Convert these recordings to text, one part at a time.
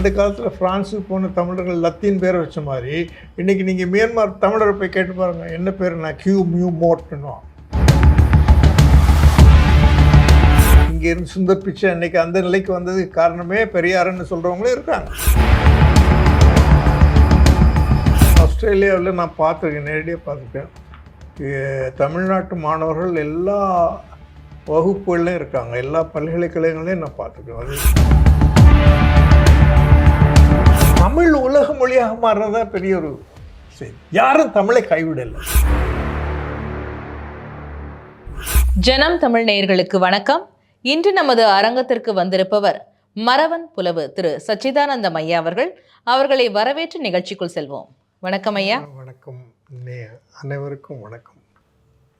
அந்த காலத்தில் ஃப்ரான்ஸுக்கு போன தமிழர்கள் லத்தீன் பேரை வச்ச மாதிரி இன்றைக்கி நீங்கள் மியான்மர் தமிழரை போய் கேட்டு பாருங்கள், என்ன பேர்? நான் கியூ மியூ மோட்னுவோம். இங்கே இருந்து சுந்தர் பிச்சை இன்றைக்கி அந்த நிலைக்கு வந்ததுக்கு காரணமே பெரியாருன்னு சொல்கிறவங்களும் இருக்காங்க. ஆஸ்திரேலியாவில் நான் பார்த்துருக்கேன், நேரடியாக பார்த்துருக்கேன். தமிழ்நாட்டு மாணவர்கள் எல்லா வகுப்புகள்லையும் இருக்காங்க, எல்லா பல்கலைக்கழகங்களையும் நான் பார்த்துருக்கேன். அது தமிழ் உலக மொழியாக மாறுறதா பெரிய ஒரு செய்தி. யாரும் தமிழை கைவிடலை. ஜனம் தமிழ் நேயர்களுக்கு வணக்கம். இன்று நமது அரங்கத்திற்கு வந்திருப்பவர் மறவன் புலவு திரு சச்சிதானந்தம் ஐயா அவர்கள். அவர்களை வரவேற்று நிகழ்ச்சிக்குள் செல்வோம். வணக்கம் ஐயா. வணக்கம், அனைவருக்கும் வணக்கம்.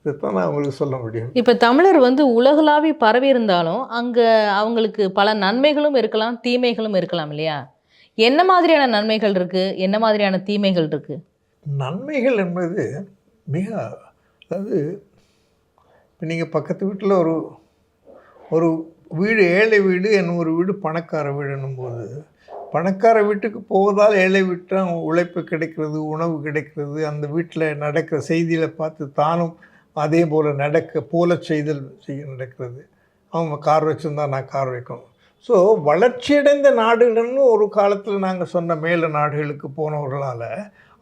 இதுதான் நான் உங்களுக்கு சொல்ல முடியும். இப்போ தமிழர் உலகளாவி பரவி இருந்தாலும் அங்கே அவங்களுக்கு பல நன்மைகளும் இருக்கலாம், தீமைகளும் இருக்கலாம் இல்லையா? என்ன மாதிரியான நன்மைகள் இருக்குது, என்ன மாதிரியான தீமைகள் இருக்குது? நன்மைகள் என்பது மிக, அதாவது இப்போ நீங்கள் பக்கத்து வீட்டில் ஒரு வீடு ஏழை வீடு, இன்னொரு வீடு பணக்கார வீடுன்னும் போது, பணக்கார வீட்டுக்கு போவதால் ஏழை வீட்டில் உழைப்பு கிடைக்கிறது, உணவு கிடைக்கிறது, அந்த வீட்டில் நடக்கிற செய்திகளை பார்த்து தானும் அதே போல் நடக்கிறது. அவங்க கார் வச்சுருந்தா நான் கார் வைக்கணும். ஸோ வளர்ச்சியடைந்த நாடுகள்னு ஒரு காலத்தில் நாங்கள் சொன்ன மேல நாடுகளுக்கு போனவர்களால்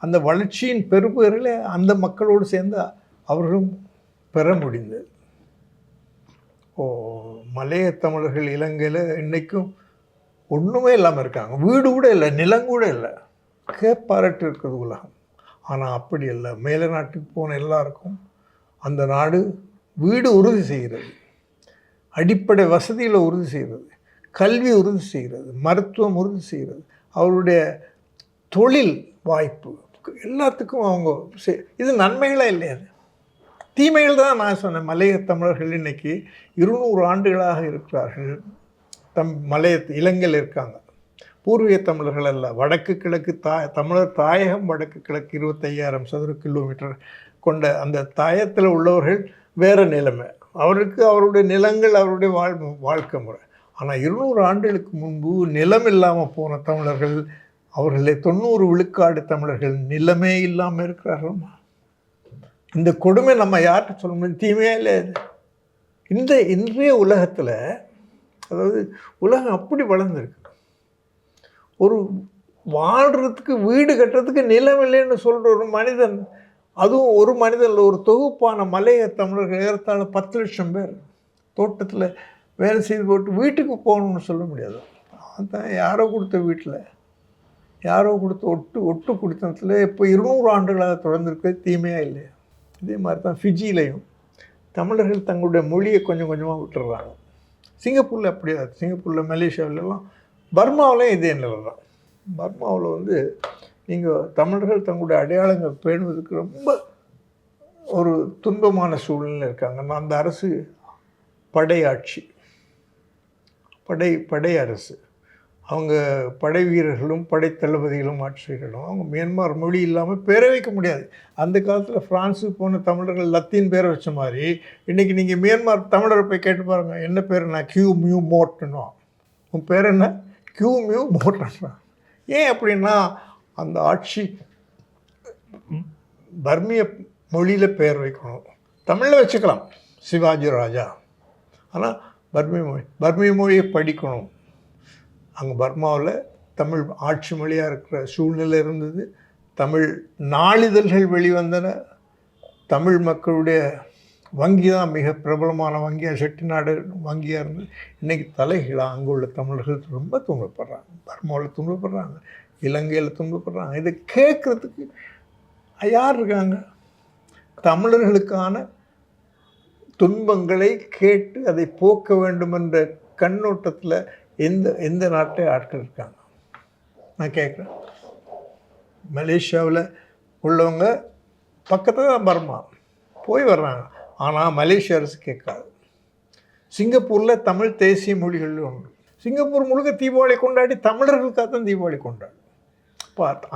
அந்த வளர்ச்சியின் பெருபேரில் அந்த மக்களோடு சேர்ந்து அவர்களும் பெற முடிந்தது. மலைய தமிழர்கள் இலங்கையில் இன்றைக்கும் ஒன்றுமே இல்லாமல் இருக்காங்க. வீடு கூட இல்லை, நிலங்கூட இல்லை, கேப்பாரட்டு இருக்கிறது உலகம். ஆனால் அப்படி இல்லை. மேல நாட்டுக்கு போன எல்லாருக்கும் அந்த நாடு வீடு உறுதி செய்கிறது, அடிப்படை வசதிகளை உறுதி செய்கிறது, கல்வி உறுதி செய்கிறது, மருத்துவம் உறுதி செய்கிறது, அவருடைய தொழில் வாய்ப்பு எல்லாத்துக்கும் அவங்க இது நன்மைகளே இல்லையா? தீமைகள் தான் நான் சொன்னேன். மலைய தமிழர்கள் இன்றைக்கி 200 ஆண்டுகளாக இருக்கிறார்கள். இலங்கையில் இருக்காங்க. பூர்வீக தமிழர்கள் அல்ல, வடக்கு கிழக்கு தமிழர் தாயகம் வடக்கு கிழக்கு 25,000 சதுர கிலோமீட்டர் கொண்ட அந்த தாயத்தில் உள்ளவர்கள் வேறு நிலைமை. அவருக்கு அவருடைய நிலங்கள், அவருடைய வாழ்க்கை முறை. ஆனால் 200 ஆண்டுகளுக்கு முன்பு நிலம் இல்லாமல் போன தமிழர்கள், அவர்களே 90 விழுக்காடு தமிழர்கள் நிலமே இல்லாமல் இருக்கிறார்கள். இந்த கொடுமை நம்ம யார்கிட்ட சொல்ல முடியும்? தீமையே இல்லை. இன்றைய உலகத்தில், அதாவது உலகம் அப்படி வளர்ந்துருக்கு, ஒரு வாழ்கிறதுக்கு வீடு கட்டுறதுக்கு நிலம் இல்லைன்னு சொல்கிற ஒரு மனிதன், அதுவும் ஒரு மனிதனில் ஒரு தொகுப்பான மலைய தமிழர்கள் ஏறத்தாழ 10 லட்சம் பேர் தோட்டத்தில் வேலை செய்து போட்டு வீட்டுக்கு போகணும்னு சொல்ல முடியாது. அதுதான் யாரோ கொடுத்த வீட்டில் யாரோ கொடுத்த ஒட்டு குடித்தனத்தில் இப்போ 200 ஆண்டுகளாக தொடர்ந்துருக்கிறது தீமையாக இல்லையா? இதே மாதிரி தான் ஃபிஜிலையும் தமிழர்கள் தங்களுடைய மொழியை கொஞ்சம் கொஞ்சமாக விட்டுடுறாங்க. சிங்கப்பூரில் அப்படியே, சிங்கப்பூரில், மலேசியாவிலலாம், பர்மாவிலையும் இதே நிலை தான். பர்மாவில் நீங்கள் தமிழர்கள் தங்களுடைய அடையாளங்கள் பேணுவதற்கு ரொம்ப ஒரு துன்பமான சூழ்நிலை இருக்காங்க. அந்த அரசு படையாட்சி, படை அரசு. அவங்க படை வீரர்களும் படை தளபதிகளும் ஆட்சிகளும் அவங்க மியான்மர் மொழி இல்லாமல் பேரை வைக்க முடியாது. அந்த காலத்தில் ஃப்ரான்ஸுக்கு போன தமிழர்கள் லத்தீன் பேரை வச்ச மாதிரி இன்றைக்கி நீங்கள் மியான்மர் தமிழரை போய் கேட்டு பாருங்கள், என்ன பேர்? நான் கியூ மியூ மோட்னுவோம். உன் பேர் என்ன? கியூ மியூ மோட்னா. ஏன் அப்படின்னா அந்த ஆட்சி பர்மிய மொழியில் பேர் வைக்கணும். தமிழில் வச்சுக்கலாம், சிவாஜி ராஜா. ஆனால் பர்மிய மொழியை படிக்கணும். அங்கே பர்மாவில் தமிழ் ஆட்சி மொழியாக இருக்கிற சூழ்நிலை இருந்தது. தமிழ் நாளிதழ்கள் வெளிவந்தன. தமிழ் மக்களுடைய வங்கி தான் மிக பிரபலமான வங்கியாக, செட்டிநாடு வங்கியாக இருந்தது. இன்றைக்கி தலைகீழாக அங்கே உள்ள தமிழர்கள் ரொம்ப துன்பப்படுறாங்க. பர்மாவில் துன்பப்படுறாங்க, இலங்கையில் துன்பப்படுறாங்க. இதை கேட்குறதுக்கு யார் இருக்காங்க? தமிழர்களுக்கான துன்பங்களை கேட்டு அதை போக்க வேண்டும் என்ற கண்ணோட்டத்தில் எந்த நாட்டை ஆட்கள் இருக்காங்க? நான் கேட்குறேன். மலேசியாவில் உள்ளவங்க பக்கத்தில் தான் பர்மா போய் வர்றாங்க, ஆனால் மலேசிய அரசு கேட்காது. சிங்கப்பூரில் தமிழ் தேசிய மொழிகள் ஒன்று. சிங்கப்பூர் முழுக்க தீபாவளி கொண்டாடி தமிழர்களுக்காக தான் தீபாவளி கொண்டாடு.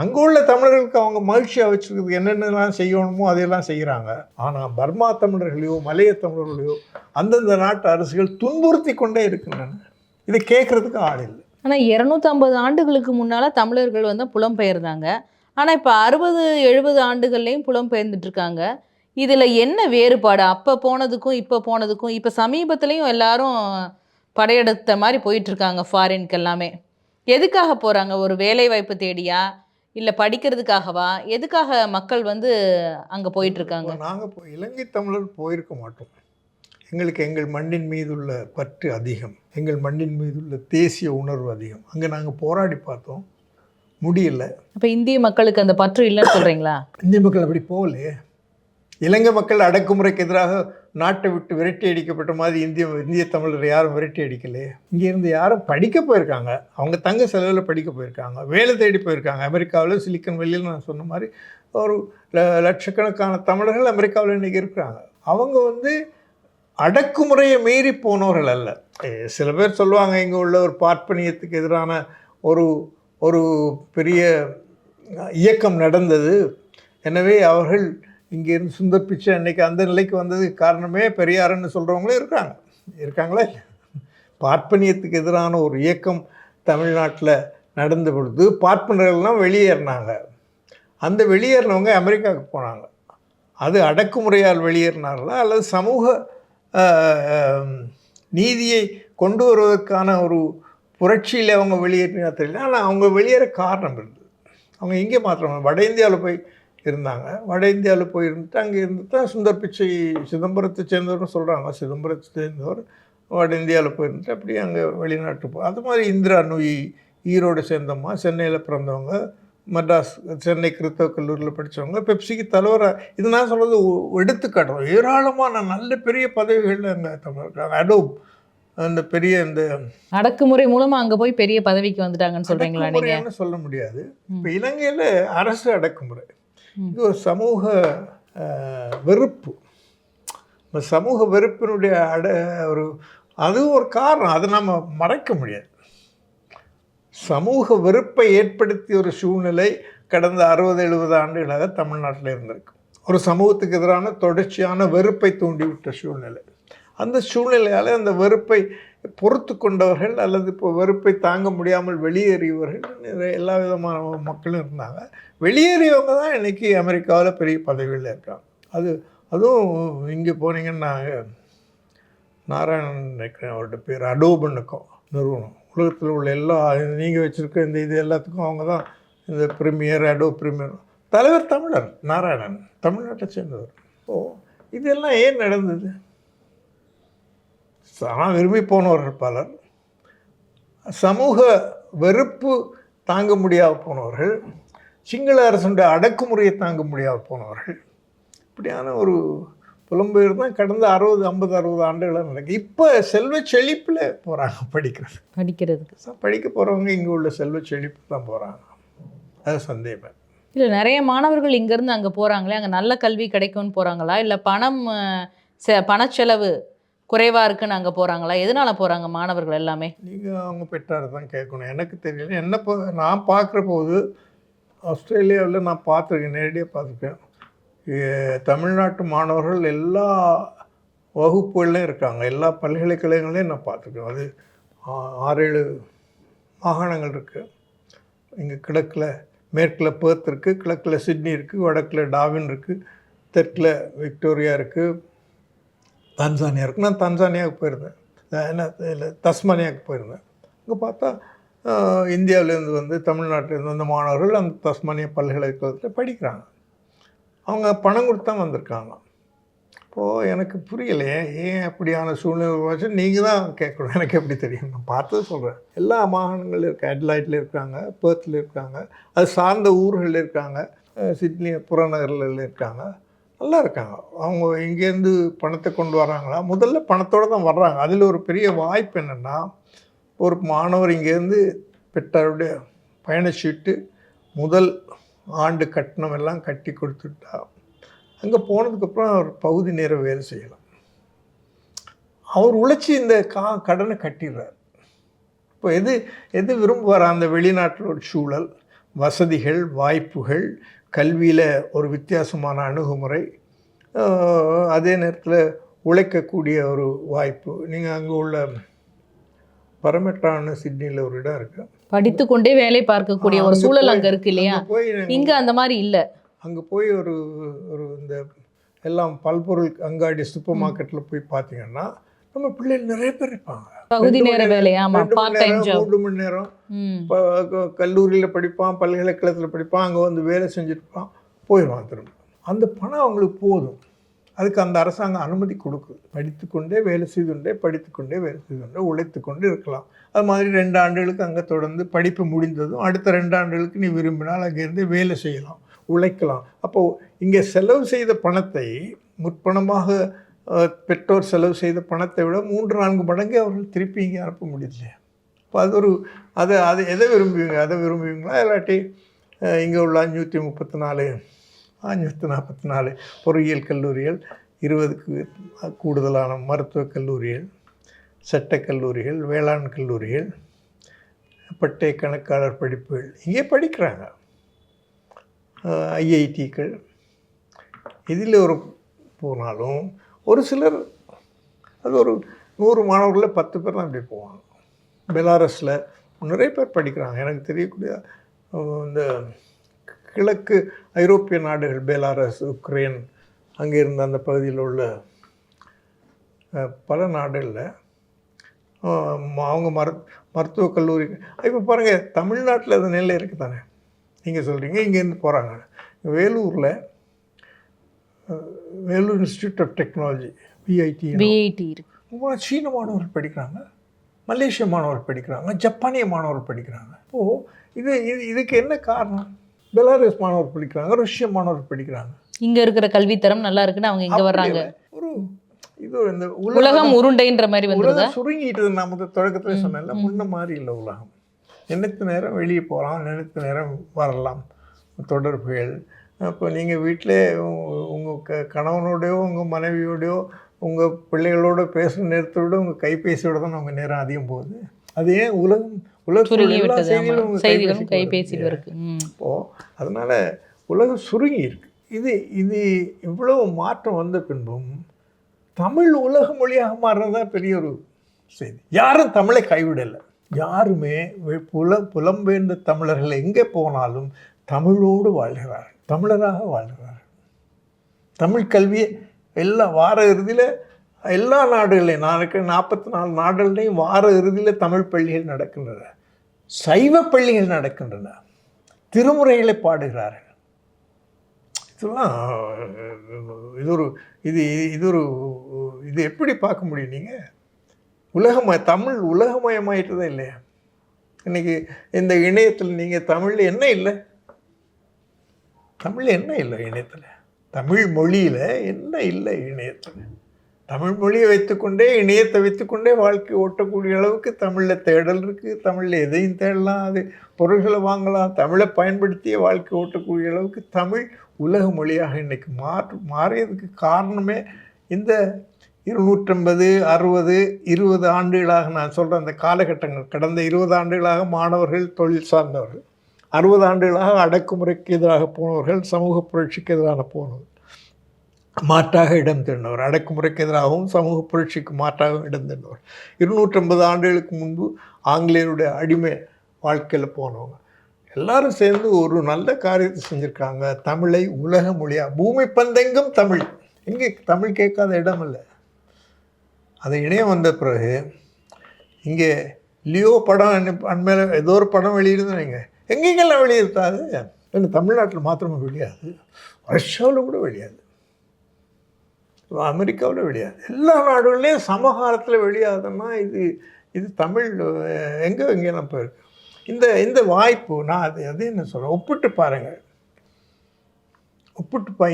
அங்கே உள்ள தமிழர்களுக்கு அவங்க மகிழ்ச்சியாக வச்சுருக்கிறது என்னென்னலாம் செய்யணுமோ அதையெல்லாம் செய்கிறாங்க. ஆனால் பர்மா தமிழர்களையோ மலைய தமிழர்களையோ அந்தந்த நாட்டு அரசுகள் துன்புறுத்தி கொண்டே இருக்கின்றன. இதை கேட்குறதுக்கு ஆள் இல்லை. ஆனால் 250 ஆண்டுகளுக்கு முன்னால் தமிழர்கள் வந்து புலம்பெயர்ந்தாங்க. ஆனால் இப்போ 60-70 ஆண்டுகள்லேயும் புலம்பெயர்ந்துட்டு இருக்காங்க. இதில் என்ன வேறுபாடு? அப்போ போனதுக்கும் இப்போ போனதுக்கும்? இப்போ சமீபத்துலேயும் எல்லாரும் படையெடுத்த மாதிரி போயிட்டு இருக்காங்க ஃபாரின்க்கு எல்லாமே. எதுக்காக போகிறாங்க? ஒரு வேலை வாய்ப்பு தேடியா, இல்லை படிக்கிறதுக்காகவா? எதுக்காக மக்கள் வந்து அங்கே போயிட்டு இருக்காங்க? நாங்கள் இலங்கை தமிழர் போயிருக்க மாட்டோம். எங்களுக்கு எங்கள் மண்ணின் மீது உள்ள பற்று அதிகம், எங்கள் மண்ணின் மீது உள்ள தேசிய உணர்வு அதிகம். அங்கே நாங்கள் போராடி பார்த்தோம், முடியல. அப்போ இந்திய மக்களுக்கு அந்த பற்று இல்லைன்னு சொல்கிறீங்களா? இந்திய மக்கள் அப்படி போகலையே. இலங்கை மக்கள் அடக்குமுறைக்கு எதிராக நாட்டை விட்டு விரட்டி அடிக்கப்பட்ட மாதிரி இந்திய தமிழர் யாரும் விரட்டி அடிக்கலையே. இங்கேருந்து யாரும் படிக்க போயிருக்காங்க, அவங்க தங்க செலவில் படிக்க போயிருக்காங்க, வேலை தேடி போயிருக்காங்க. அமெரிக்காவில் சிலிக்கன் வேலியில் நான் சொன்ன மாதிரி ஒரு லட்சக்கணக்கான தமிழர்கள் அமெரிக்காவில் இன்றைக்கி இருக்கிறாங்க. அவங்க வந்து அடக்குமுறையை மீறி போனவர்கள் அல்ல. சில பேர் சொல்லுவாங்க, இங்கே உள்ள ஒரு பார்ப்பனியத்துக்கு எதிரான ஒரு பெரிய இயக்கம் நடந்தது, எனவே அவர்கள் இங்கேருந்து சுந்தர் பிச்சை அன்றைக்கி அந்த நிலைக்கு வந்ததுக்கு காரணமே பெரியாருன்னு சொல்கிறவங்களும் இருக்காங்களா இல்லை? பார்ப்பனியத்துக்கு எதிரான ஒரு இயக்கம் தமிழ்நாட்டில் நடந்த பொழுது பார்ப்பனர்கள்லாம் வெளியேறினாங்க. அந்த வெளியேறினவங்க அமெரிக்காவுக்கு போனாங்க. அது அடக்குமுறையால் வெளியேறினார்களா அல்லது சமூக நீதியை கொண்டு வருவதற்கான ஒரு புரட்சியில் அவங்க வெளியேறினா தெரியல. ஆனால் அவங்க வெளியேற காரணம் இருந்தது. அவங்க இங்கே மாத்திரம் வட இந்தியாவில் போய் இருந்தாங்க. வட இந்தியாவில் போய் இருந்துட்டு அங்கே இருந்துட்டு தான் சுந்தர் பிச்சை சிதம்பரத்தை சேர்ந்தவர்னு சொல்கிறாங்க. சிதம்பரத்தை சேர்ந்தவர் வட இந்தியாவில் போயிருந்துட்டு அப்படியே அங்கே வெளிநாட்டு அது மாதிரி இந்திரா நுயி ஈரோடு சேர்ந்தம்மா, சென்னையில் பிறந்தவங்க, மெட்ராஸ் சென்னை கிறிஸ்தவ கல்லூரியில் படித்தவங்க, பெப்சிக்கு தலைவராக. இது நான் சொல்கிறது எடுத்துக்காட்டுறோம். ஏராளமான நல்ல பெரிய பதவிகளில் அங்கே தமிழ் அடோப் அந்த பெரிய இந்த அடக்குமுறை மூலமாக அங்கே போய் பெரிய பதவிக்கு வந்துட்டாங்கன்னு சொல்கிறீங்களா? நீங்கள் சொல்ல முடியாது. இப்போ இலங்கையில் அரசு அடக்குமுறை, இது ஒரு சமூக வெறுப்பு. இந்த சமூக வெறுப்பினுடைய அது ஒரு காரணம், அதை நம்ம மறைக்க முடியாது. சமூக வெறுப்பை ஏற்படுத்திய ஒரு சூழ்நிலை கடந்த 60-70 ஆண்டுகளாக தமிழ்நாட்டில் இருந்திருக்கு. ஒரு சமூகத்துக்கு எதிரான தொடர்ச்சியான வெறுப்பை தூண்டிவிட்ட சூழ்நிலை. அந்த சூழ்நிலையால் அந்த வெறுப்பை பொறுத்து கொண்டவர்கள் அல்லது இப்போ வெறுப்பை தாங்க முடியாமல் வெளியேறியவர்கள் எல்லா விதமான மக்களும் இருந்தாங்க. வெளியேறியவங்க தான் இன்றைக்கி அமெரிக்காவில் பெரிய பதவிகளில் இருக்காங்க. அதுவும் இங்கே போனீங்கன்னா நாராயணன் நினைக்கிறேன் அவர்கிட்ட பேர், அடோபனுக்கும் நிறுவனம் உலகத்தில் உள்ள எல்லா நீங்கள் வச்சுருக்க இந்த இது எல்லாத்துக்கும் அவங்க தான் இந்த ப்ரீமியர் ப்ரீமியர் தலைவர் தமிழர் நாராயணன், தமிழ்நாட்டை சேர்ந்தவர். இதெல்லாம் ஏன் நடந்தது? ஆனால் விரும்பி போனவர்கள் பலர், சமூக வெறுப்பு தாங்க முடியாத போனவர்கள், சிங்கள அரசுடைய அடக்குமுறையை தாங்க முடியாத போனவர்கள், இப்படியான ஒரு புலம்பெயர் தான் கடந்த 60 ஆண்டுகளாக நடக்குது. இப்போ செல்வ செழிப்பில் போகிறாங்க படிக்கிறதுக்கு. படிக்க போகிறவங்க இங்கே உள்ள செல்வ செழிப்பு தான் போகிறாங்க, அது சந்தேகம் இல்லை. நிறைய மாணவர்கள் இங்கேருந்து அங்கே போகிறாங்களே, அங்கே நல்ல கல்வி கிடைக்கும்னு போகிறாங்களா, இல்லை பணச்செலவு குறைவாக இருக்குன்னு அங்கே போகிறாங்களா? எதனால் போகிறாங்க மாணவர்கள் எல்லாமே? நீங்கள் அவங்க பெற்றார் தான் கேட்கணும், எனக்கு தெரியல. நான் பார்க்குற போது ஆஸ்திரேலியாவில் நான் பார்த்துருக்கேன், நேரடியாக பார்த்துருக்கேன். தமிழ்நாட்டு மாணவர்கள் எல்லா வகுப்புகள்லையும் இருக்காங்க, எல்லா பல்கலைக்கழகங்களையும் நான் பார்த்துருக்கேன். அது 6-7 மாகாணங்கள் இருக்குது. இங்கே கிழக்கில் மேற்கில் பெர்த் இருக்குது, கிழக்கில் சிட்னி இருக்குது, வடக்கில் டார்வின் இருக்குது, தெற்கில் விக்டோரியா இருக்குது, தன்சானியா இருக்குது. நான் தன்சானியாவுக்கு போயிருந்தேன், தஸ்மானியாவுக்கு போயிருந்தேன். அங்கே பார்த்தா இந்தியாவிலேருந்து வந்து தமிழ்நாட்டிலேருந்து வந்த மாணவர்கள் அந்த தஸ்மானியா பல்கலைக்கழகத்தில் படிக்கிறாங்க. அவங்க பணம் கொடுத்து தான் வந்திருக்காங்க. இப்போது எனக்கு புரியலையே ஏன் அப்படியான சூழ்நிலை வச்சு. நீங்கள் தான் கேட்கணும், எனக்கு எப்படி தெரியும்? நான் பார்த்தது சொல்கிறேன். எல்லா மாகாணங்களும் இருக்குது. அட்லைட்டில் இருக்காங்க, பெர்த்தில் இருக்காங்க, அது சார்ந்த ஊர்களில் இருக்காங்க, சிட்னி புறநகரில் இருக்காங்க, நல்லா இருக்காங்க. அவங்க இங்கேருந்து பணத்தை கொண்டு வராங்களா? முதல்ல பணத்தோடு தான் வர்றாங்க. அதில் ஒரு பெரிய வாய்ப்பு என்னென்னா, ஒரு மாணவர் இங்கேருந்து பெற்றாருடைய பயணச்சீட்டு முதல் ஆண்டு கட்டணம் எல்லாம் கட்டி கொடுத்துட்டா அங்கே போனதுக்கப்புறம் அவர் பகுதி நேர வேலை செய்யலாம். அவர் உழைச்சி இந்த கடனை கட்டிடுறார். இப்போ எது விரும்புவார்? அந்த வெளிநாட்டில் ஒரு சூழல், வசதிகள், வாய்ப்புகள், கல்வியில் ஒரு வித்தியாசமான அணுகுமுறை, அதே நேரத்தில் உழைக்கக்கூடிய ஒரு வாய்ப்பு. நீங்கள் அங்கே உள்ள பரமெட்டான்னு சிட்னியில் ஒரு இடம் இருக்குது. படித்து கொண்டே வேலை பார்க்கக்கூடிய ஒரு சூழல் அங்கே இருக்கு இல்லையா? இங்கே அந்த மாதிரி இல்லை. அங்கே போய் ஒரு ஒரு இந்த எல்லாம் பல்பொருள் அங்காடி சூப்பர் மார்க்கெட்டில் போய் பார்த்தீங்கன்னா நம்ம பிள்ளைகள் நிறைய பேர் இருப்பாங்க. பகுதி நேர வேலை, ஆமாம், பார்ட் டைம் ஜாப். 3 மணி நேரம் கல்லூரியில் படிப்பான், பல்கலைக்கழகத்தில் படிப்பான், அங்கே வந்து வேலை செஞ்சுருப்பான், போயிடுவான் திரும்ப. அந்த பணம் அவங்களுக்கு போதும். அதுக்கு அந்த அரசாங்கம் அனுமதி கொடுக்குது. படித்துக்கொண்டே வேலை செய்துகொண்டே படித்துக்கொண்டே வேலை செய்துகொண்டே உழைத்து கொண்டு இருக்கலாம். அது மாதிரி 2 ஆண்டுகளுக்கு அங்கே தொடர்ந்து படிப்பு முடிந்ததும் அடுத்த 2 ஆண்டுகளுக்கு நீ விரும்பினால் அங்கேருந்து வேலை செய்யலாம், உழைக்கலாம். அப்போது இங்கே செலவு செய்த பணத்தை முற்பணமாக பெற்றோர் செலவு செய்த பணத்தை விட 3-4 மடங்கு அவர்கள் திருப்பி இங்கே அனுப்ப முடியல. இப்போ அது ஒரு அதை எதை விரும்புவீங்க? அதை விரும்புவீங்களா? இல்லாட்டி இங்கே உள்ள 544 பொறியியல் கல்லூரிகள், 20க்கு கூடுதலான மருத்துவக் கல்லூரிகள், சட்டக் கல்லூரிகள், வேளாண் கல்லூரிகள், பட்டய கணக்காளர் படிப்புகள் இங்கே படிக்கிறாங்க, ஐஐடிக்கள். இதில் ஒரு போனாலும் ஒரு சிலர், அது ஒரு 100 மாணவர்களில் 10 பேர் தான் இப்படி போவாங்க. பெலாரஸில் நிறைய பேர் படிக்கிறாங்க. எனக்கு தெரியக்கூடிய இந்த கிழக்கு ஐரோப்பிய நாடுகள், பெலாரஸ், உக்ரைன், அங்கே இருந்த அந்த பகுதியில் உள்ள பல நாடுகளில் அவங்க மருத்துவக் கல்லூரி. இப்போ பாருங்கள், தமிழ்நாட்டில் அது நிலை இருக்குது தானே. நீங்கள் சொல்கிறீங்க இங்கேருந்து போகிறாங்க. Vellore institute of technology, VIT இருக்கு. சீன மாணவர்கள் படிக்கிறாங்க, மலேசிய மாணவர்கள் படிக்கிறாங்க, ஜப்பானிய மாணவர்கள் படிக்கிறாங்க. இப்போது இதுக்கு என்ன காரணம்? பெலாரஸ் மாணவர் படிக்கிறாங்க, ரஷ்ய மாணவர் படிக்கிறாங்க. இங்கே இருக்கிற கல்வித்தரம் நல்லா இருக்குன்னு அவங்க இங்கே வர்றாங்க. இது இந்த உலகம் உருண்டைன்ற மாதிரி வந்து சுருங்கிட்டு நம்ம தொடக்கத்தில் சொன்னேன்ல, முன்ன மாதிரி இல்லை உலகம். நினைத்த நேரம் வெளியே போகலாம், நினைத்த நேரம் வரலாம், தொடர்புகள். இப்போ நீங்கள் வீட்டிலே உங்கள் கணவனோடையோ உங்கள் மனைவியோடையோ உங்கள் பிள்ளைகளோட பேசுகிற நேரத்தை விட உங்கள் கைபேசியோட தான் உங்கள் நேரம் அதிகம் போகுது. அது ஏன் செய்திகளும் கைபேசியில் இருக்கு. இப்போது அதனால் உலகம் சுருங்கி இருக்கு. இது இவ்வளவு மாற்றம் வந்த பின்பும் தமிழ் உலக மொழியாக மாறுறதா பெரிய ஒரு செய்தி. யாரும் தமிழை கைவிடலை. யாருமே புலம்பெயர்ந்த தமிழர்கள் எங்கே போனாலும் தமிழோடு வாழ்கிறார்கள், தமிழராக வாழ்கிறார்கள். தமிழ் கல்வியை வார இறுதியில் எல்லா நாடுகளையும், நான் இருக்கிற 44 நாடுகளையும் வார இறுதியில் தமிழ் பள்ளிகள் நடக்கின்றன, சைவ பள்ளிகள் நடக்கின்றன, திருமுறைகளை பாடுகிறார்கள். இதெல்லாம் இது எப்படி பார்க்க முடியும்? நீங்கள் தமிழ் உலகமயமாயிட்டதே இல்லையா? இன்றைக்கி இந்த இணையத்தில் நீங்கள் தமிழில் என்ன இல்லை? தமிழில் என்ன இல்லை இணையத்தில்? தமிழ் மொழியில் என்ன இல்லை இணையத்தில்? தமிழ் மொழியை வைத்துக்கொண்டே, இணையத்தை வைத்துக்கொண்டே வாழ்க்கை ஓட்டக்கூடிய அளவுக்கு தமிழில் தேடல் இருக்குது. தமிழில் எதையும் தேடலாம், அது பொருள்களை வாங்கலாம். தமிழை பயன்படுத்திய வாழ்க்கை ஓட்டக்கூடிய அளவுக்கு தமிழ் உலக மொழியாக இன்றைக்கி மாறியதுக்கு காரணமே இந்த 250, 60, 20 ஆண்டுகளாக நான் சொல்கிற அந்த காலகட்டங்கள். கடந்த 20 ஆண்டுகளாக மாணவர்கள் தொழில் சார்ந்தவர்கள், 60 ஆண்டுகளாக அடக்குமுறைக்கு எதிராக போனவர்கள், சமூக புரட்சிக்கு எதிரான போனவர்கள், மாற்றாக இடம் தேடினவர், அடக்குமுறைக்கு எதிராகவும் சமூக புரட்சிக்கு மாற்றாகவும் இடம் தேடினவர், 250 ஆண்டுகளுக்கு முன்பு ஆங்கிலேயருடைய அடிமை வாழ்க்கையில் போனவங்க எல்லாரும் சேர்ந்து ஒரு நல்ல காரியத்தை செஞ்சுருக்காங்க. தமிழை உலக மொழியாக, பூமி பந்தெங்கும் தமிழ். எங்கே தமிழ் கேட்காத இடம் இல்லை. அது இணையம் வந்த பிறகு இங்கே லியோ படம் அண்மையில் ஏதோ ஒரு படம் வெளியிடுதுங்க, எங்கெங்கெல்லாம் வெளியிருக்காது. ஏன்னா தமிழ்நாட்டில் மாத்திரமே வெளியாது, ரஷ்யாவில் கூட வெளியாது, அமெரிக்காவில் வெளியாது, எல்லா நாடுகள்லேயும் சமகாலத்தில் வெளியாகுதுன்னா இது தமிழ் எங்கெல்லாம் போயிருக்கு. இந்த வாய்ப்பு நான் அது என்ன சொல்கிறேன், ஒப்பிட்டு பாருங்கள்,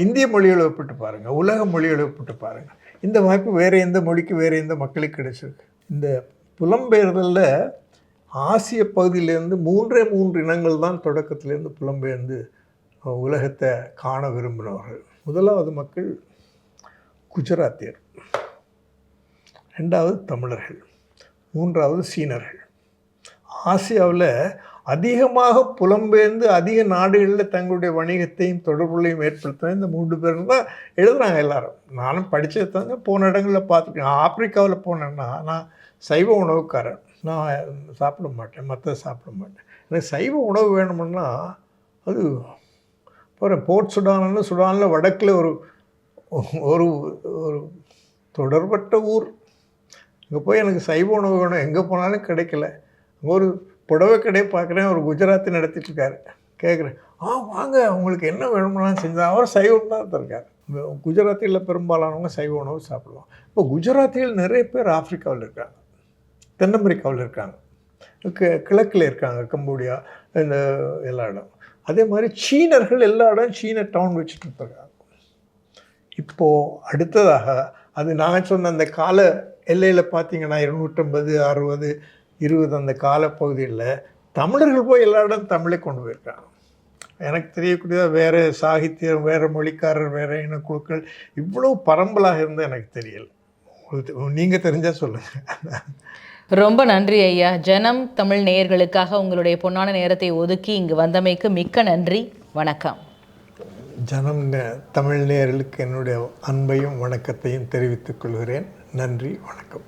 இந்திய மொழிகளை ஒப்பிட்டு பாருங்கள், உலக மொழிகளை ஒப்பிட்டு பாருங்கள். இந்த வாய்ப்பு வேறு எந்த மொழிக்கு, வேறு எந்த மக்களுக்கு கிடைச்சிருக்கு? இந்த புலம்பெயர்தலில் ஆசிய பகுதியிலேருந்து 3 இனங்கள் தான் தொடக்கத்திலேருந்து புலம்பெயர்ந்து உலகத்தை காண விரும்பினவர்கள். முதலாவது மக்கள் குஜராத்தியர், 2வது தமிழர்கள், 3வது சீனர்கள். ஆசியாவில் அதிகமாக புலம்பெயர்ந்து அதிக நாடுகளில் தங்களுடைய வணிகத்தையும் தொடர்புகளையும் ஏற்படுத்தின இந்த 3 பேர் தான் எழுதுகிறாங்க எல்லாரும். நானும் படித்தது தாங்க, போன இடங்களில் பார்த்துருக்கேன். ஆப்பிரிக்காவில் போனேன்னா நான் சைவ உணவுக்காரன், நான் சாப்பிட மாட்டேன், மற்ற சாப்பிட மாட்டேன். எனக்கு சைவ உணவு வேணுமுன்னா அது போகிறேன். போர்ட் சுடானில் வடக்கில் ஒரு ஒரு ஒரு தொடர்பற்ற ஊர். அங்கே போய் எனக்கு சைவ உணவு வேணும், எங்கே போனாலும் கிடைக்கல. அங்கே ஒரு புடவை கடையை பார்க்குறேன், ஒரு குஜராத்தி நடத்திட்டுருக்காரு. கேட்குறேன், வாங்க உங்களுக்கு என்ன வேணும்னாலும் செஞ்சால். அவர் சைவம் தான் இருக்கார். குஜராத்தியில் பெரும்பாலானவங்க சைவ உணவு சாப்பிடுவாங்க. இப்போ குஜராத்தியில் நிறைய பேர் ஆப்பிரிக்காவில் இருக்காங்க, தென் அமெரிக்காவில் இருக்காங்க, கிழக்கில் இருக்காங்க, கம்போடியா, இந்த எல்லா இடம். அதே மாதிரி சீனர்கள் எல்லா இடம் சீன டவுன் வச்சுட்டு இருக்காங்க. இப்போது அடுத்ததாக அது நான் சொன்ன அந்த கால எல்லையில் பார்த்தீங்கன்னா 250, 60, 20 அந்த காலப்பகுதியில் தமிழர்கள் போய் எல்லா இடம் தமிழை கொண்டு போயிருக்காங்க. எனக்கு தெரியக்கூடியதாக வேறு சாகித்யம், வேறு மொழிக்காரர், வேறு இனக்குழுக்கள் இவ்வளோ பரம்பலாக இருந்தால் எனக்கு தெரியல. நீங்கள் தெரிஞ்சால் சொல்லுங்கள். ரொம்ப நன்றி ஐயா. ஜனம் தமிழ் நேயர்களுக்காக உங்களுடைய பொன்னான நேரத்தை ஒதுக்கி இங்கு வந்தமைக்கு மிக்க நன்றி. வணக்கம். ஜனம் தமிழ் நேயர்களுக்கு என்னுடைய அன்பையும் வணக்கத்தையும் தெரிவித்துக் கொள்கிறேன். நன்றி, வணக்கம்.